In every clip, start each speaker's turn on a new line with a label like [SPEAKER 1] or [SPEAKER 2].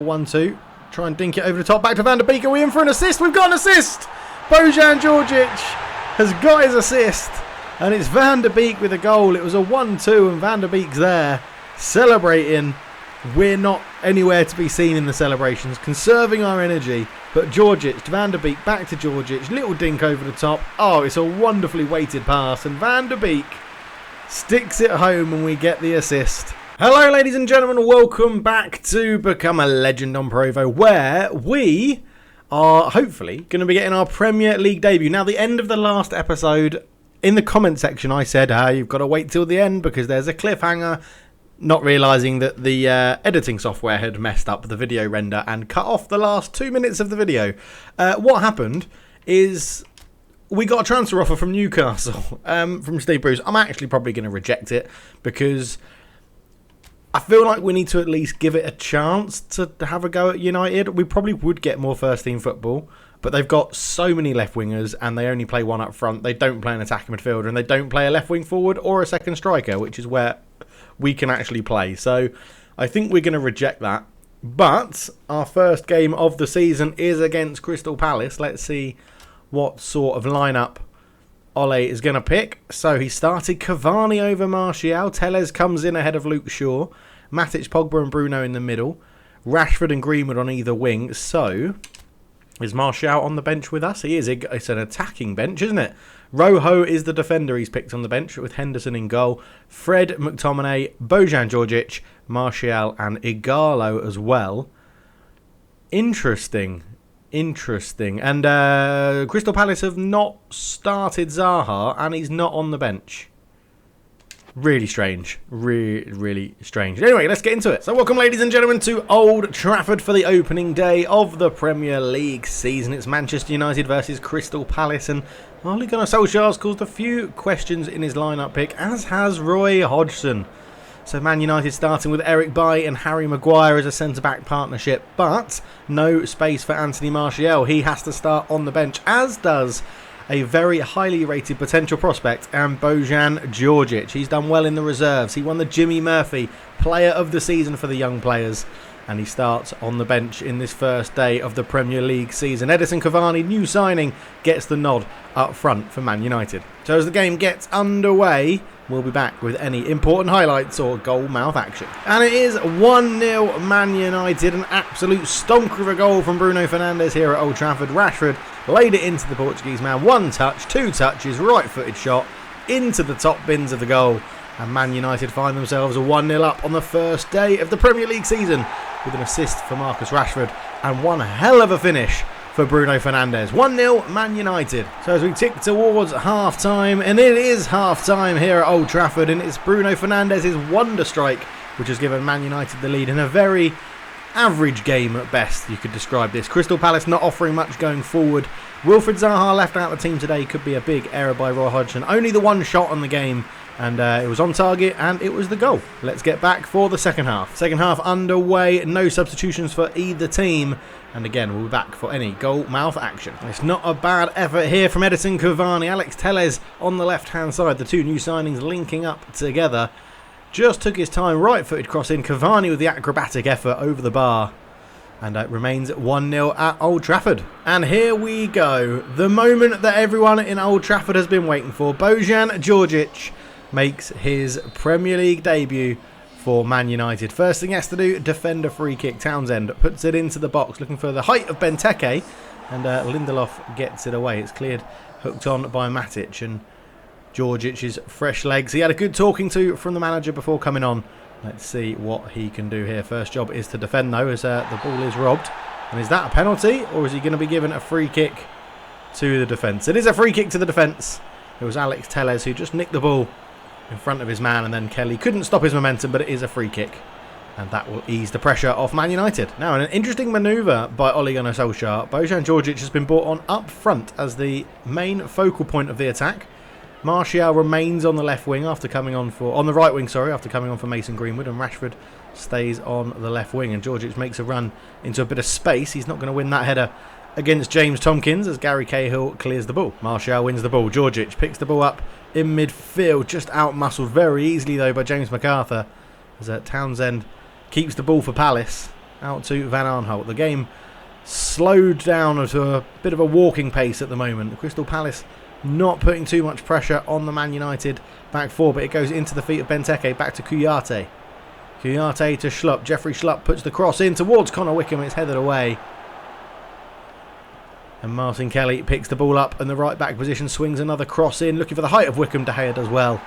[SPEAKER 1] 1-2. Try and dink it over the top. Back to Van der Beek. Are we in for an assist? We've got an assist! Bojan Djordjic has got his assist. And it's Van der Beek with a goal. It was a 1-2 and Van der Beek's there celebrating. We're not anywhere to be seen in the celebrations. Conserving our energy. But Djordjic to Van der Beek. Back to Djordjic. Little dink over the top. Oh, it's a wonderfully weighted pass. And Van der Beek sticks it home and we get the assist. Hello ladies and gentlemen, welcome back to Become a Legend on Provo, where we are hopefully going to be getting our Premier League debut. Now, the end of the last episode, in the comment section I said, you've got to wait till the end because there's a cliffhanger, not realising that the editing software had messed up the video render and cut off the last 2 minutes of the video. What happened is we got a transfer offer from Newcastle, from Steve Bruce. I'm actually probably going to reject it because I feel like we need to at least give it a chance to have a go at United. We probably would get more first team football, but they've got so many left wingers and they only play one up front. They don't play an attacking midfielder and they don't play a left wing forward or a second striker, which is where we can actually play. So I think we're going to reject that. But our first game of the season is against Crystal Palace. Let's see what sort of lineup Ole is going to pick. So he started Cavani over Martial. Telles comes in ahead of Luke Shaw. Matic, Pogba and Bruno in the middle. Rashford and Greenwood on either wing. So is Martial on the bench with us? He is. It's an attacking bench, isn't it? Rojo is the defender he's picked on the bench with Henderson in goal. Fred, McTominay, Bojan Djordjic, Martial and Igalo as well. Interesting. And Crystal Palace have not started Zaha and he's not on the bench. Really strange. Really strange. Anyway, let's get into it. So welcome ladies and gentlemen to Old Trafford for the opening day of the Premier League season. It's Manchester United versus Crystal Palace, and Ole Gunnar Solskjaer's caused a few questions in his lineup pick, as has Roy Hodgson. So Man United starting with Eric Bailly and Harry Maguire as a centre-back partnership, but no space for Anthony Martial. He has to start on the bench, as does a very highly rated potential prospect, and Bojan Djordjic. He's done well in the reserves. He won the Jimmy Murphy Player of the Season for the young players, and he starts on the bench in this first day of the Premier League season. Edinson Cavani, new signing, gets the nod up front for Man United. So as the game gets underway, we'll be back with any important highlights or goal mouth action. And it is 1-0 Man United. An absolute stonker of a goal from Bruno Fernandes here at Old Trafford. Rashford laid it into the Portuguese man. One touch, two touches, right-footed shot into the top bins of the goal. And Man United find themselves 1-0 up on the first day of the Premier League season with an assist for Marcus Rashford and one hell of a finish for Bruno Fernandes. 1-0 Man United. So as we tick towards half-time, and it is half-time here at Old Trafford, and it's Bruno Fernandes' wonder strike which has given Man United the lead in a very average game at best, you could describe this. Crystal Palace not offering much going forward. Wilfried Zaha left out of the team today. Could be a big error by Roy Hodgson. Only the one shot on the game, and it was on target and it was the goal. Let's get back for the second half. Second half underway. No substitutions for either team. And again, we'll be back for any goal mouth action. It's not a bad effort here from Edinson Cavani. Alex Telles on the left-hand side. The two new signings linking up together. Just took his time, right-footed cross in. Cavani with the acrobatic effort over the bar. And it remains 1-0 at Old Trafford. And here we go. The moment that everyone in Old Trafford has been waiting for. Bojan Djordjic makes his Premier League debut for Man United. First thing he has to do, defend a free kick. Townsend puts it into the box, looking for the height of Benteke. And Lindelof gets it away. It's cleared, hooked on by Matic. And Djordjic's fresh legs. He had a good talking to from the manager before coming on. Let's see what he can do here. First job is to defend though, as the ball is robbed. And is that a penalty, or is he going to be given a free kick to the defence? It is a free kick to the defence. It was Alex Telles who just nicked the ball in front of his man, and then Kelly couldn't stop his momentum, but it is a free kick. And that will ease the pressure off Man United. Now, in an interesting manoeuvre by Ole Gunnar Solskjaer, Bojan Djordjic has been brought on up front as the main focal point of the attack. Martial remains on the left wing after coming on for the right wing, after coming on for Mason Greenwood, and Rashford stays on the left wing, and Djordjic makes a run into a bit of space. He's not going to win that header against James Tompkins as Gary Cahill clears the ball. Martial wins the ball. Djordjic picks the ball up in midfield, just out-muscled very easily though by James McArthur, as Townsend keeps the ball for Palace. out to Van Aanholt. The game slowed down to a bit of a walking pace at the moment. Crystal Palace not putting too much pressure on the Man United back four, but it goes into the feet of Benteke, back to Kouyaté. Kouyaté to Schlupp. Jeffrey Schlupp puts the cross in towards Connor Wickham. It's headed away. And Martin Kelly picks the ball up, and the right back position swings another cross in, looking for the height of Wickham. De Gea does well.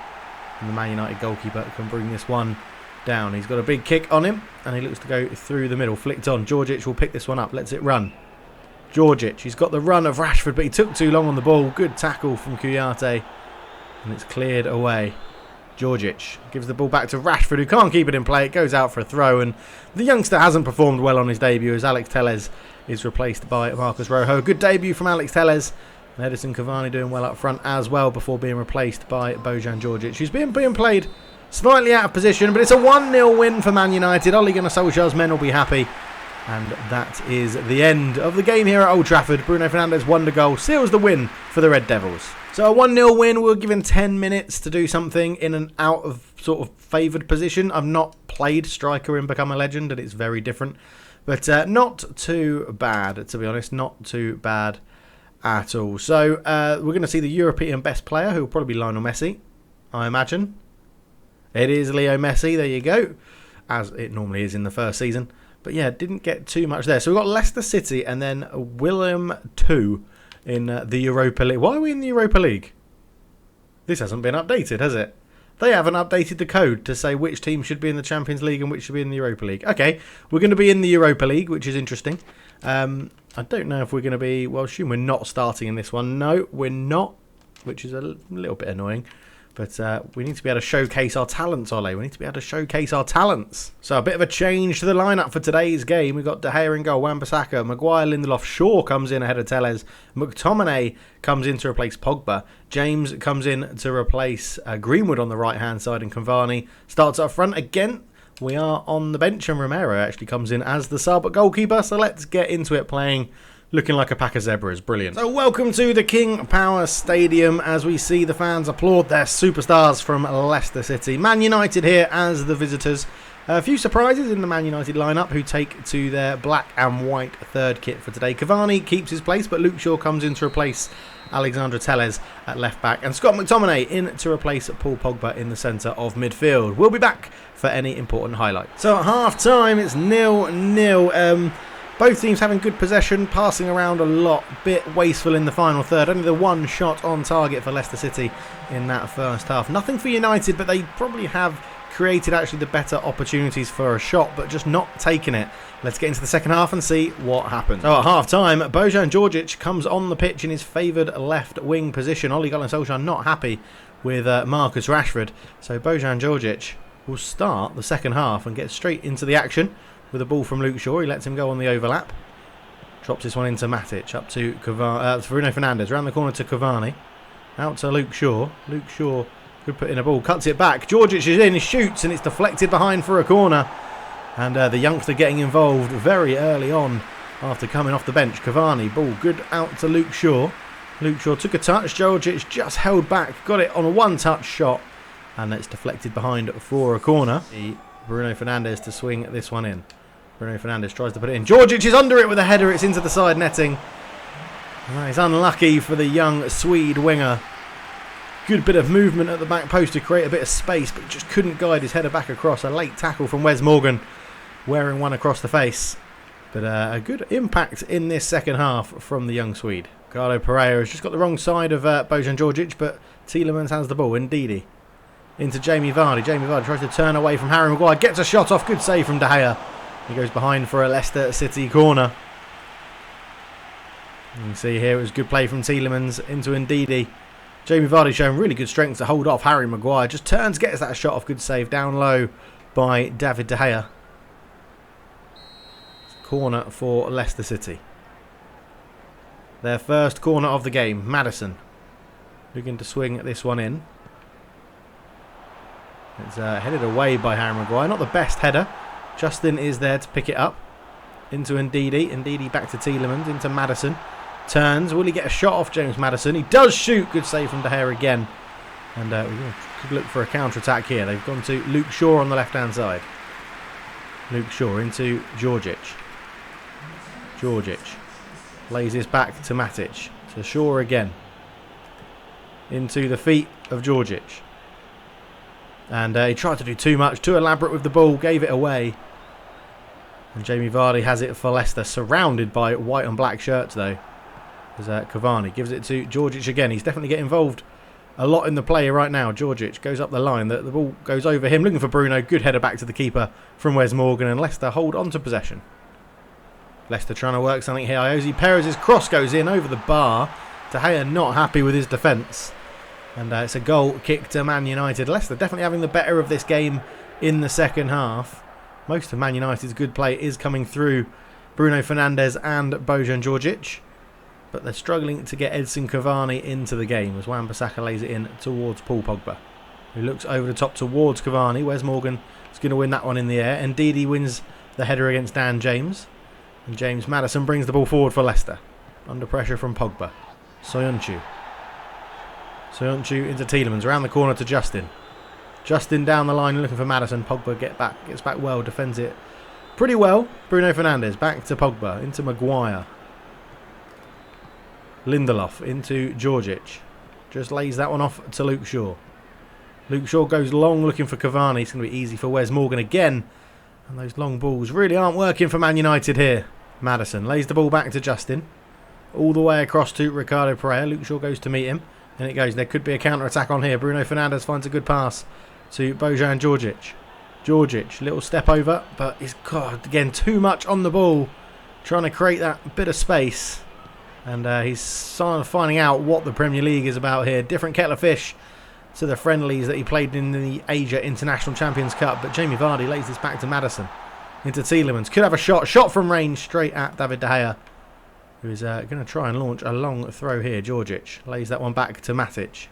[SPEAKER 1] And the Man United goalkeeper can bring this one down. He's got a big kick on him, and he looks to go through the middle. Flicked on. Djordjic will pick this one up. Lets it run. Djordjic. He's got the run of Rashford, but he took too long on the ball. Good tackle from Kouyaté. And it's cleared away. Djordjic gives the ball back to Rashford, who can't keep it in play. It goes out for a throw, and the youngster hasn't performed well on his debut as Alex Telles is replaced by Marcus Rojo. Good debut from Alex Telles. And Edison Cavani doing well up front as well before being replaced by Bojan Djordjic, who's being played slightly out of position, but it's a 1-0 win for Man United. Ole Gunnar Solskjaer's men will be happy. And that is the end of the game here at Old Trafford. Bruno Fernandes' wonder goal seals the win for the Red Devils. So a 1-0 win. We're given 10 minutes to do something in an out of sort of favoured position. I've not played striker in Become a Legend, and it's very different. But not too bad, to be honest. Not too bad at all. So we're going to see the European best player, who will probably be Lionel Messi, I imagine. It is Leo Messi. There you go. As it normally is in the first season. But yeah, didn't get too much there. So we've got Leicester City and then Willem II in the Europa League. Why are we in the Europa League? This hasn't been updated, has it? They haven't updated the code to say which team should be in the Champions League and which should be in the Europa League. Okay, we're going to be in the Europa League, which is interesting. I don't know if we're going to be... Well, I assume we're not starting in this one. No, we're not, which is a little bit annoying. But we need to be able to showcase our talents, Ole. We need to be able to showcase our talents. So a bit of a change to the lineup for today's game. We've got De Gea in goal, Wan-Bissaka, Maguire, Lindelof, Shaw comes in ahead of Telles. McTominay comes in to replace Pogba. James comes in to replace Greenwood on the right-hand side, and Cavani starts up front again. We are on the bench, and Romero actually comes in as the sub goalkeeper. So let's get into it, playing... Looking like a pack of zebras. Brilliant. So welcome to the King Power Stadium as we see the fans applaud their superstars from Leicester City. Man United here as the visitors. A few surprises in the Man United lineup who take to their black and white third kit for today. Cavani keeps his place, but Luke Shaw comes in to replace Alexandre Telles at left back, and Scott McTominay in to replace Paul Pogba in the centre of midfield. We'll be back for any important highlights. So at half time it's 0-0. Both teams having good possession, passing around a lot, bit wasteful in the final third. Only the one shot on target for Leicester City in that first half. Nothing for United, but they probably have created actually the better opportunities for a shot, but just not taking it. Let's get into the second half and see what happens. So at half time, Bojan Djordjic comes on the pitch in his favoured left wing position. Ole Gunnar Solskjaer not happy with Marcus Rashford. So Bojan Djordjic will start the second half and get straight into the action. With a ball from Luke Shaw, he lets him go on the overlap. Drops this one into Matic, up to Bruno Fernandes, round the corner to Cavani. Out to Luke Shaw. Luke Shaw could put in a ball, cuts it back. Djordjic is in, he shoots, and it's deflected behind for a corner. And the youngster getting involved very early on after coming off the bench. Cavani, ball good out to Luke Shaw. Luke Shaw took a touch, Djordjic just held back, got it on a one-touch shot. And it's deflected behind for a corner. Bruno Fernandes to swing this one in. Bruno Fernandes tries to put it in. Djordjic is under it with a header. It's into the side netting. And that is unlucky for the young Swede winger. Good bit of movement at the back post to create a bit of space, but just couldn't guide his header back across. A late tackle from Wes Morgan, wearing one across the face. But a good impact in this second half from the young Swede. Ricardo Pereira has just got the wrong side of Bojan Djordjic, but Tielemans has the ball. Ndidi into Jamie Vardy. Jamie Vardy tries to turn away from Harry Maguire. Gets a shot off. Good save from De Gea. He goes behind for a Leicester City corner. You can see here it was good play from Tielemans into Ndidi. Jamie Vardy showing really good strength to hold off Harry Maguire. Just turns, gets that shot off. Good save down low by David De Gea. Corner for Leicester City. Their first corner of the game. Maddison looking to swing this one in. It's headed away by Harry Maguire. Not the best header. Justin is there to pick it up. Into Ndidi. Ndidi back to Tielemans. Into Maddison. Turns. Will he get a shot off James Maddison? He does shoot. Good save from De Gea again. And we could look for a counter-attack here. They've gone to Luke Shaw on the left-hand side. Luke Shaw into Djordjic. Djordjic lays this back to Matic. To Shaw again. Into the feet of Djordjic. And he tried to do too much, too elaborate with the ball, gave it away. And Jamie Vardy has it for Leicester, surrounded by white and black shirts though. As Cavani gives it to Djordjic again. He's definitely getting involved a lot in the play right now. Djordjic goes up the line. The ball goes over him, looking for Bruno. Good header back to the keeper from Wes Morgan. And Leicester hold on to possession. Leicester trying to work something here. Jose Perez's cross goes in over the bar. De Gea not happy with his defence. And it's a goal kick to Man United. Leicester definitely having the better of this game in the second half. Most of Man United's good play is coming through Bruno Fernandes and Bojan Djordjic. But they're struggling to get Edson Cavani into the game as Wan-Bissaka lays it in towards Paul Pogba, who looks over the top towards Cavani. Wes Morgan is going to win that one in the air. And Ndidi wins the header against Dan James. And James Maddison brings the ball forward for Leicester. Under pressure from Pogba. Soyuncu into Tielemans. Around the corner to Justin. Justin down the line looking for Maddison. Pogba gets back well. Defends it pretty well. Bruno Fernandes back to Pogba. Into Maguire. Lindelof into Djordjic. Just lays that one off to Luke Shaw. Luke Shaw goes long looking for Cavani. It's going to be easy for Wes Morgan again. And those long balls really aren't working for Man United here. Maddison lays the ball back to Justin. All the way across to Ricardo Pereira. Luke Shaw goes to meet him. And it goes. There could be a counter-attack on here. Bruno Fernandes finds a good pass to Bojan Djordjic. Djordjic, little step over. But he's got, again, too much on the ball. Trying to create that bit of space. And he's sort of finding out what the Premier League is about here. Different kettle of fish to the friendlies that he played in the Asia International Champions Cup. But Jamie Vardy lays this back to Maddison. Into Tielemans. Could have a shot. Shot from range straight at David De Gea. Who is going to try and launch a long throw here. Djordjic lays that one back to Matic.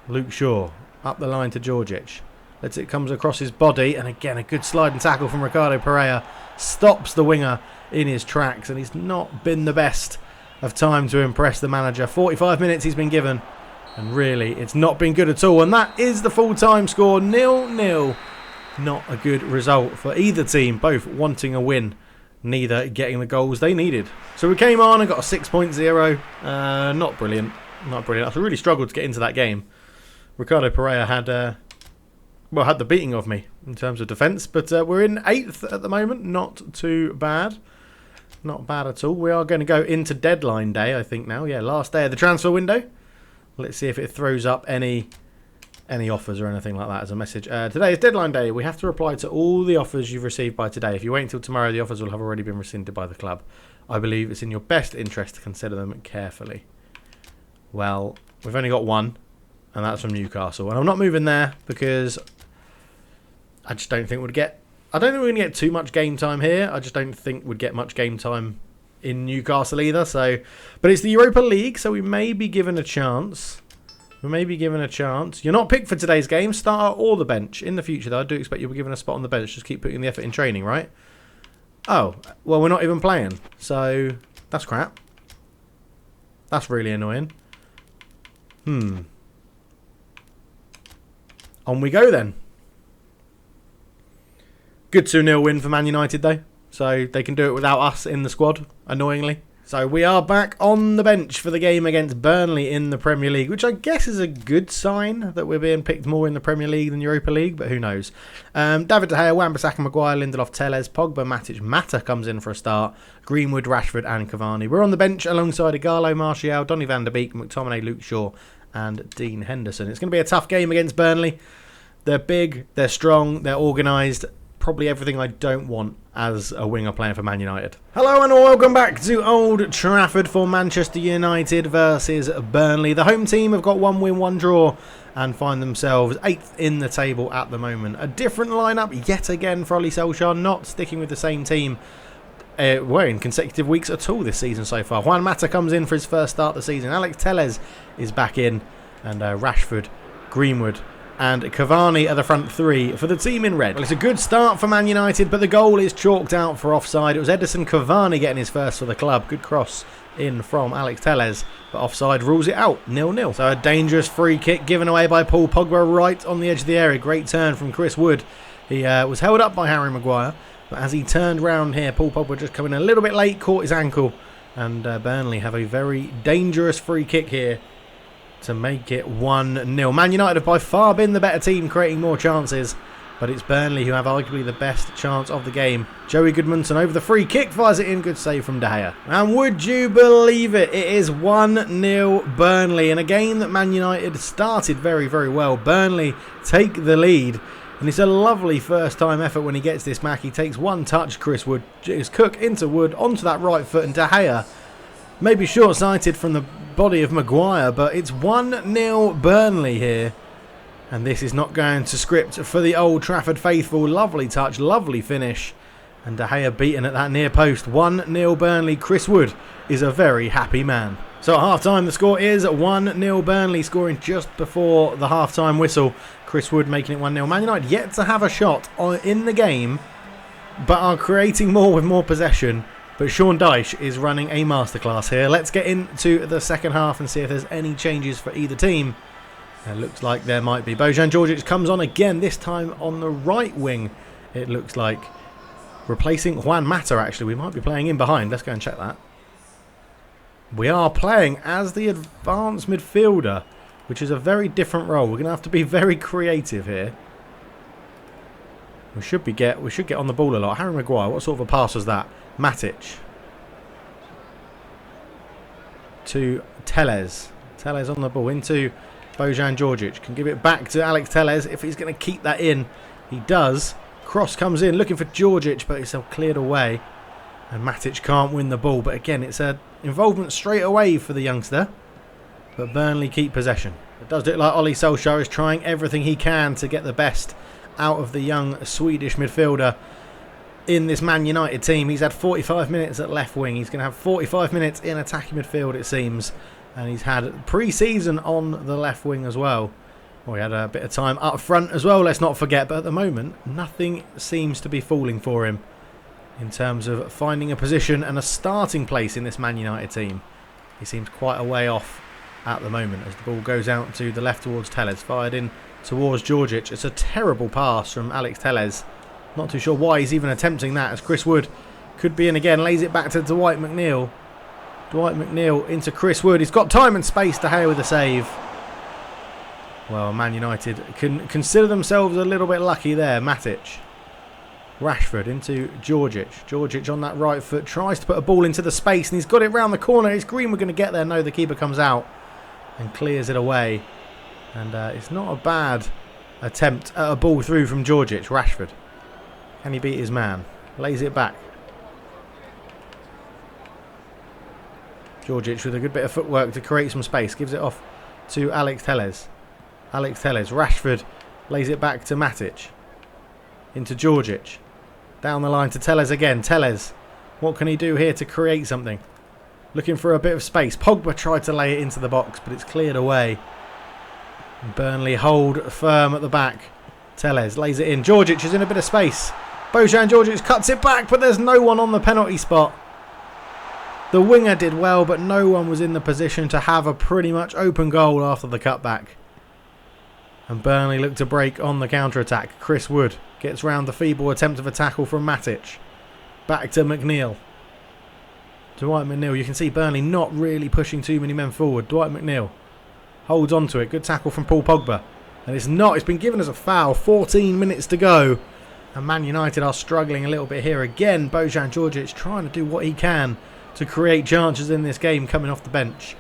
[SPEAKER 1] Luke Shaw up the line to Djordjic. Lets it comes across his body. And again, a good sliding tackle from Ricardo Pereira. Stops the winger in his tracks. And he's not been the best of time to impress the manager. 45 minutes he's been given. And really, it's not been good at all. And that is the full-time score. 0-0. Not a good result for either team. Both wanting a win. Neither getting the goals they needed. So we came on and got a 6.0. Not brilliant. Not brilliant. I really struggled to get into that game. Ricardo Pereira had the beating of me in terms of defence. But we're in 8th at the moment. Not too bad. Not bad at all. We are going to go into deadline day, I think now. Yeah, last day of the transfer window. Let's see if it throws up any offers or anything like that as a message. Today is deadline day. We have to reply to all the offers you've received by today. If you wait until tomorrow, the offers will have already been rescinded by the club. I believe it's in your best interest to consider them carefully. Well, we've only got one, and that's from Newcastle. And I'm not moving there because I just don't think we'd get... I don't think we're going to get too much game time here. I just don't think we'd get much game time in Newcastle either. So, but it's the Europa League, so we may be given a chance. We may be given a chance. You're not picked for today's game, starter or the bench. In the future, though, I do expect you'll be given a spot on the bench. Just keep putting the effort in training, right? Oh, well, we're not even playing. So, that's crap. That's really annoying. On we go, then. Good 2-0 win for Man United, though. So, they can do it without us in the squad, annoyingly. So we are back on the bench for the game against Burnley in the Premier League, which I guess is a good sign that we're being picked more in the Premier League than Europa League, but who knows. David De Gea, Wan-Bissaka, Maguire, Lindelof, Telles, Pogba, Matic, Mata comes in for a start, Greenwood, Rashford and Cavani. We're on the bench alongside Igalo, Martial, Donny van der Beek, McTominay, Luke Shaw and Dean Henderson. It's going to be a tough game against Burnley. They're big, they're strong, they're organised. Probably everything I don't want as a winger playing for Man United. Hello and welcome back to Old Trafford for Manchester United versus Burnley. The home team have got 1 win, 1 draw and find themselves 8th in the table at the moment. A different lineup yet again for Ole Solskjaer, not sticking with the same team in consecutive weeks at all this season so far. Juan Mata comes in for his first start of the season. Alex Telles is back in and Rashford, Greenwood and Cavani are the front three for the team in red. Well, it's a good start for Man United, but the goal is chalked out for offside. It was Edison Cavani getting his first for the club. Good cross in from Alex Telles, but offside rules it out, 0-0. So a dangerous free kick given away by Paul Pogba right on the edge of the area. Great turn from Chris Wood. He was held up by Harry Maguire, but as he turned round here, Paul Pogba just coming a little bit late, caught his ankle, and Burnley have a very dangerous free kick here to make it 1-0. Man United have by far been the better team, creating more chances, but it's Burnley who have arguably the best chance of the game. Joey Goodmanson over the free kick, fires it in, good save from De Gea. And would you believe it, it is 1-0 Burnley, in a game that Man United started very, very well. Burnley take the lead, and it's a lovely first time effort when he gets this back. He takes one touch, Chris Wood, is Cook into Wood, onto that right foot, and De Gea maybe short-sighted from the body of Maguire, but it's 1-0 Burnley here. And this is not going to script for the Old Trafford faithful. Lovely touch, lovely finish. And De Gea beaten at that near post. 1-0 Burnley. Chris Wood is a very happy man. So at half-time the score is 1-0 Burnley, scoring just before the half-time whistle. Chris Wood making it 1-0. Man United yet to have a shot in the game, but are creating more with more possession. But Sean Dyche is running a masterclass here. Let's get into the second half and see if there's any changes for either team. It looks like there might be. Bojan Djordjic comes on again, this time on the right wing. It looks like replacing Juan Mata, actually. We might be playing in behind. Let's go and check that. We are playing as the advanced midfielder, which is a very different role. We're going to have to be very creative here. We should get on the ball a lot. Harry Maguire, what sort of a pass was that? Matic. To Telles. Telles on the ball into Bojan Djordjic. Can give it back to Alex Telles if he's going to keep that in. He does. Cross comes in looking for Djordjic, but it's cleared away. And Matic can't win the ball. But again, it's an involvement straight away for the youngster. But Burnley keep possession. It does look like Ole Solskjaer is trying everything he can to get the best out of the young Swedish midfielder in this Man United team. He's had 45 minutes at left wing. He's going to have 45 minutes in attacking midfield, it seems. And he's had pre-season on the left wing as well. Well, he had a bit of time up front as well, let's not forget. But at the moment, nothing seems to be falling for him in terms of finding a position and a starting place in this Man United team. He seems quite a way off at the moment as the ball goes out to the left towards Telles. Fired in towards Djordjic. It's a terrible pass from Alex Telles. Not too sure why he's even attempting that, as Chris Wood could be in again. Lays it back to Dwight McNeil. Dwight McNeil into Chris Wood. He's got time and space. De Gea with a save. Well, Man United can consider themselves a little bit lucky there. Matic. Rashford into Djordjic. Djordjic on that right foot. Tries to put a ball into the space and he's got it round the corner. Is Greenwood going to get there? No, the keeper comes out and clears it away. And it's not a bad attempt at a ball through from Djordjic. Rashford. Can he beat his man? Lays it back. Djordjic with a good bit of footwork to create some space. Gives it off to Alex Telles. Alex Telles. Rashford lays it back to Matic. Into Djordjic. Down the line to Telles again. Telles. What can he do here to create something? Looking for a bit of space. Pogba tried to lay it into the box, but it's cleared away. Burnley hold firm at the back. Telles lays it in. Djordjic is in a bit of space. Bojan Djordjic cuts it back, but there's no one on the penalty spot. The winger did well, but no one was in the position to have a pretty much open goal after the cutback. And Burnley look to break on the counter-attack. Chris Wood gets round the feeble attempt of a tackle from Matic. Back to McNeil. Dwight McNeil. You can see Burnley not really pushing too many men forward. Dwight McNeil holds on to it. Good tackle from Paul Pogba. And it's not. It's been given as a foul. 14 minutes to go. And Man United are struggling a little bit here. Again, Bojan Djordjic trying to do what he can to create chances in this game coming off the bench.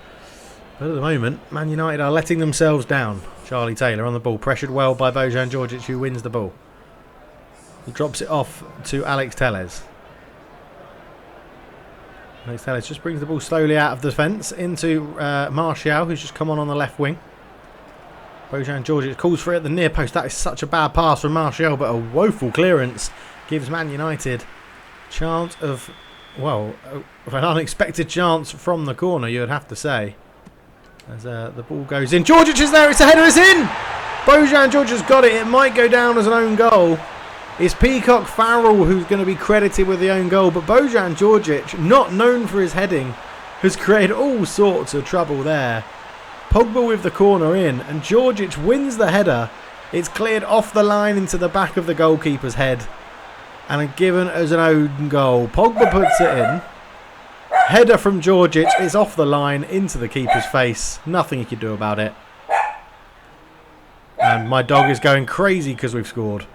[SPEAKER 1] But at the moment, Man United are letting themselves down. Charlie Taylor on the ball. Pressured well by Bojan Djordjic, who wins the ball. He drops it off to Alex Telles. Alex Telles just brings the ball slowly out of the defence into Martial, who's just come on the left wing. Bojan Djordjic calls for it at the near post. That is such a bad pass from Martial, but a woeful clearance gives Man United a chance of, well, an unexpected chance from the corner, you would have to say. As the ball goes in. Djordjic is there. It's a header. It's in. Bojan Djordjic's got it. It might go down as an own goal. It's Peacock Farrell who's going to be credited with the own goal. But Bojan Djordjic, not known for his heading, has created all sorts of trouble there. Pogba with the corner in. And Djordjic wins the header It's cleared off the line into the back of the goalkeeper's head. And given as an own goal. Pogba puts it in. Header from Djordjic. It's off the line into the keeper's face. Nothing he could do about it. And my dog is going crazy because we've scored.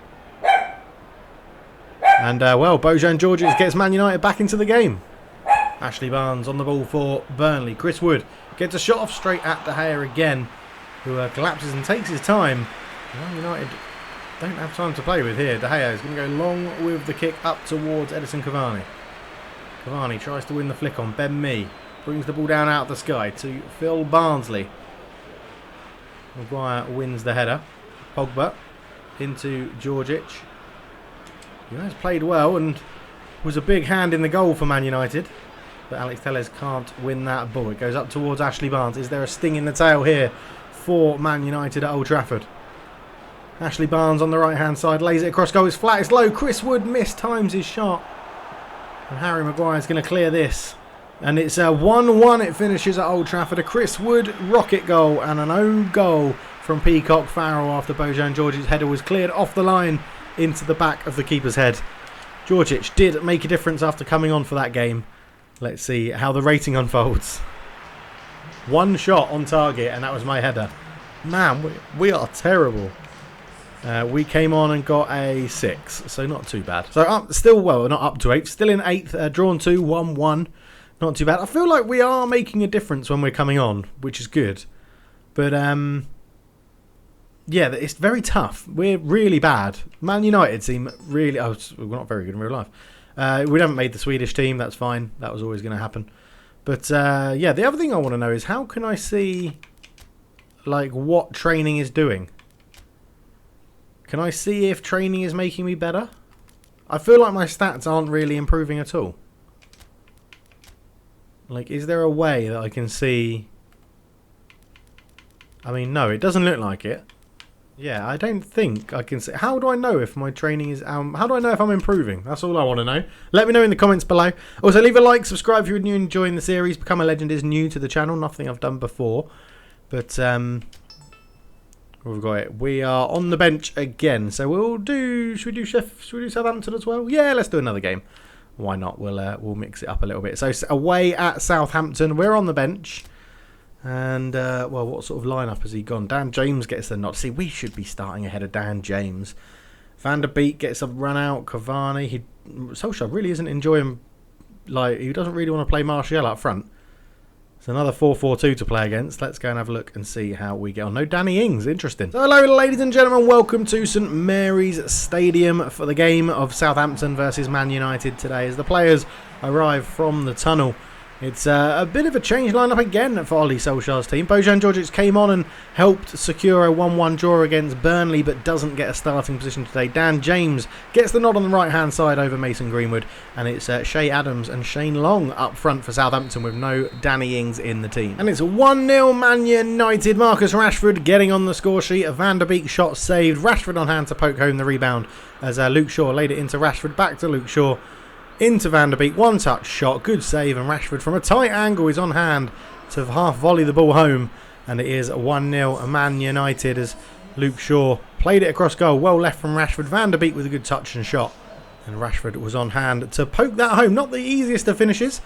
[SPEAKER 1] And, well, Bojan Djordjic gets Man United back into the game. Ashley Barnes on the ball for Burnley. Chris Wood gets a shot off straight at De Gea again, who collapses and takes his time. Man United don't have time to play with here. De Gea is going to go long with the kick up towards Edison Cavani. Cavani tries to win the flick on Ben Mee. Brings the ball down out of the sky to Phil Barnsley. Maguire wins the header. Pogba into Djordjic. He has played well and was a big hand in the goal for Man United. But Alex Telles can't win that ball. It goes up towards Ashley Barnes. Is there a sting in the tail here for Man United at Old Trafford? Ashley Barnes on the right-hand side. Lays it across goal. It's flat. It's low. Chris Wood mistimes his shot. And Harry Maguire's going to clear this. And it's a 1-1. It finishes at Old Trafford. A Chris Wood rocket goal and an own goal from Peacock Farrell after Bojan Djordjic's header was cleared off the line into the back of the keeper's head. Djordjic did make a difference after coming on for that game. Let's see how the rating unfolds. One shot on target and that was my header. Man, we are terrible. We came on and got a 6, so not too bad. So still, well, not up to 8, still in 8th, drawn 2, 1-1. Not too bad. I feel like we are making a difference when we're coming on, which is good. But, yeah, it's very tough. We're really bad. Man United seem really... Oh, we're not very good in real life. We haven't made the Swedish team. That's fine. That was always going to happen. But, yeah, the other thing I want to know is how can I see, like, what training is doing? Can I see if training is making me better? I feel like my stats aren't really improving at all. Like, is there a way that I can see... I mean, no, it doesn't look like it. Yeah, I don't think I can see... How do I know if my training is... how do I know if I'm improving? That's all I want to know. Let me know in the comments below. Also, leave a like, subscribe if you're new and enjoying the series. Become a Legend is new to the channel. Nothing I've done before. But, we've got it. We are on the bench again. So we'll do... Should we do Southampton as well? Yeah, let's do another game. Why not? We'll mix it up a little bit. So away at Southampton, we're on the bench, and well, what sort of lineup has he gone? Dan James gets the nod. See, we should be starting ahead of Dan James. Van der Beek gets a run out. Cavani. Solskjaer really isn't enjoying. Like, he doesn't really want to play Martial up front. It's another 4-4-2 to play against. Let's go and have a look and see how we get on. No Danny Ings. Interesting. So hello, ladies and gentlemen. Welcome to St Mary's Stadium for the game of Southampton versus Man United today as the players arrive from the tunnel. It's a bit of a change lineup again for Ole Solskjaer's team. Bojan Djordjic came on and helped secure a 1-1 draw against Burnley, but doesn't get a starting position today. Dan James gets the nod on the right-hand side over Mason Greenwood, and it's Shay Adams and Shane Long up front for Southampton with no Danny Ings in the team. And it's 1-0 Man United. Marcus Rashford getting on the score sheet. A Van der Beek shot saved. Rashford on hand to poke home the rebound as Luke Shaw laid it into Rashford. Back to Luke Shaw. Into Van der Beek, one touch shot, good save, and Rashford from a tight angle is on hand to half volley the ball home, and it is 1-0 Man United as Luke Shaw played it across goal, well left from Rashford. Van der Beek with a good touch and shot, and Rashford was on hand to poke that home. Not the easiest of finishes,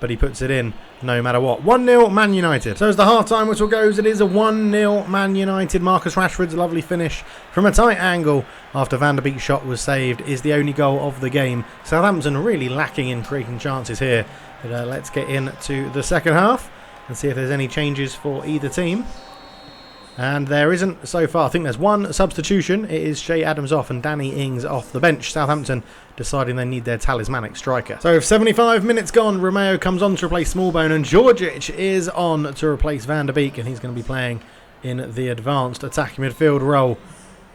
[SPEAKER 1] but he puts it in no matter what. 1-0 Man United. So as the half-time whistle goes, it is a 1-0 Man United. Marcus Rashford's lovely finish from a tight angle after Van der Beek's shot was saved is the only goal of the game. Southampton really lacking in creating chances here. But let's get into the second half and see if there's any changes for either team. And there isn't so far. I think there's one substitution. It is Shay Adams off and Danny Ings off the bench. Southampton deciding they need their talismanic striker. So with 75 minutes gone, Romeo comes on to replace Smallbone and Djordjic is on to replace Van der Beek, and he's going to be playing in the advanced attacking midfield role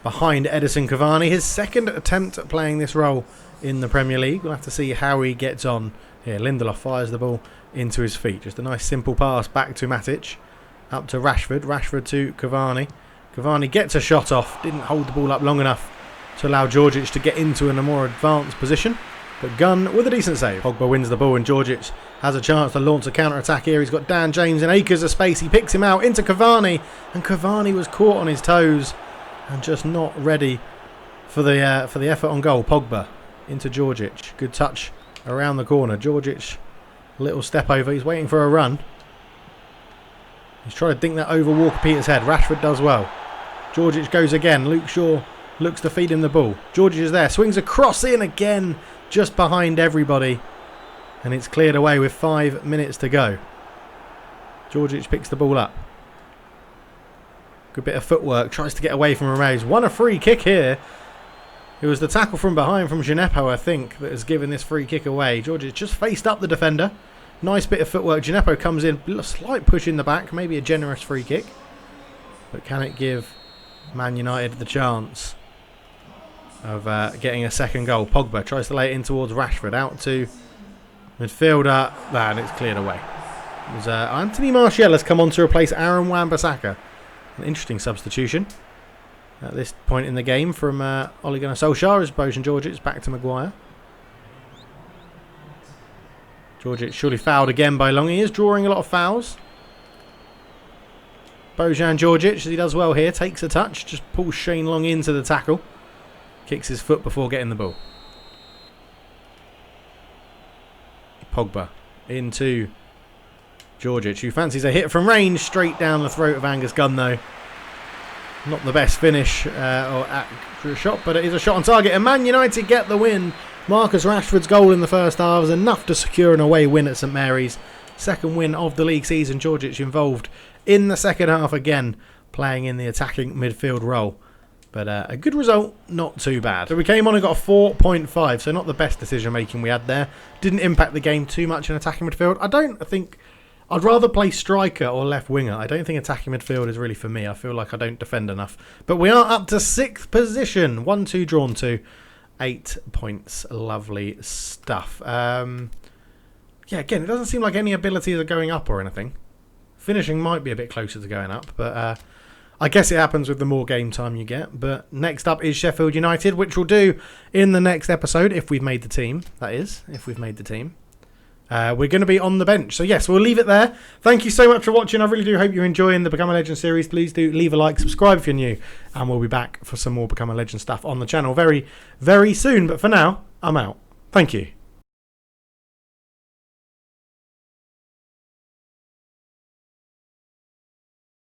[SPEAKER 1] behind Edison Cavani. His second attempt at playing this role in the Premier League. We'll have to see how he gets on. Here, Lindelof fires the ball into his feet. Just a nice simple pass back to Matic. Up to Rashford. Rashford to Cavani. Cavani gets a shot off. Didn't hold the ball up long enough to allow Djordjic to get into a more advanced position. But Gunn with a decent save. Pogba wins the ball and Djordjic has a chance to launch a counter-attack here. He's got Dan James in acres of space. He picks him out into Cavani. And Cavani was caught on his toes. and just not ready for the effort on goal. Pogba into Djordjic. Good touch around the corner. Djordjic, little step over. He's waiting for a run. He's trying to dink that over Walker-Peters' head. Rashford does well. Djordjic goes again. Luke Shaw looks to feed him the ball. Djordjic is there. Swings across in again, just behind everybody. And it's cleared away with 5 minutes to go. Djordjic picks the ball up. Good bit of footwork. Tries to get away from Ramirez. Won a free kick here. It was the tackle from behind from Djenepo, I think, that has given this free kick away. Djordjic just faced up the defender. Nice bit of footwork. Djenepo comes in. A slight push in the back. Maybe a generous free kick. But can it give Man United the chance of getting a second goal? Pogba tries to lay it in towards Rashford. Out to midfielder. And it's cleared away. It was, Anthony Martial has come on to replace Aaron Wan-Bissaka. An interesting substitution at this point in the game from Ole Gunnar Solskjaer as Bojan Djordjic back to Maguire. Djordjic surely fouled again by Long. He is drawing a lot of fouls. Bojan Djordjic, as he does well here, takes a touch, just pulls Shane Long into the tackle. Kicks his foot before getting the ball. Pogba into Djordjic, who fancies a hit from range straight down the throat of Angus Gunn, though. Not the best finish or accurate shot, but it is a shot on target. And Man United get the win. Marcus Rashford's goal in the first half was enough to secure an away win at St Mary's. Second win of the league season. Djordjic involved in the second half again, playing in the attacking midfield role. But a good result, not too bad. So we came on and got a 4.5, so not the best decision making we had there. Didn't impact the game too much in attacking midfield. I don't think... I'd rather play striker or left winger. I don't think attacking midfield is really for me. I feel like I don't defend enough. But we are up to 6th position. 1-2 drawn to. 8 points. Lovely stuff. Yeah, again, it doesn't seem like any abilities are going up or anything. Finishing might be a bit closer to going up. But I guess it happens with the more game time you get. But next up is Sheffield United, which we'll do in the next episode if we've made the team. That is, if we've made the team. We're going to be on the bench. So yes, we'll leave it there. Thank you so much for watching. I really do hope you're enjoying the Become a Legend series. Please do leave a like, subscribe if you're new, and we'll be back for some more Become a Legend stuff on the channel very, very soon. But for now, I'm out. Thank you.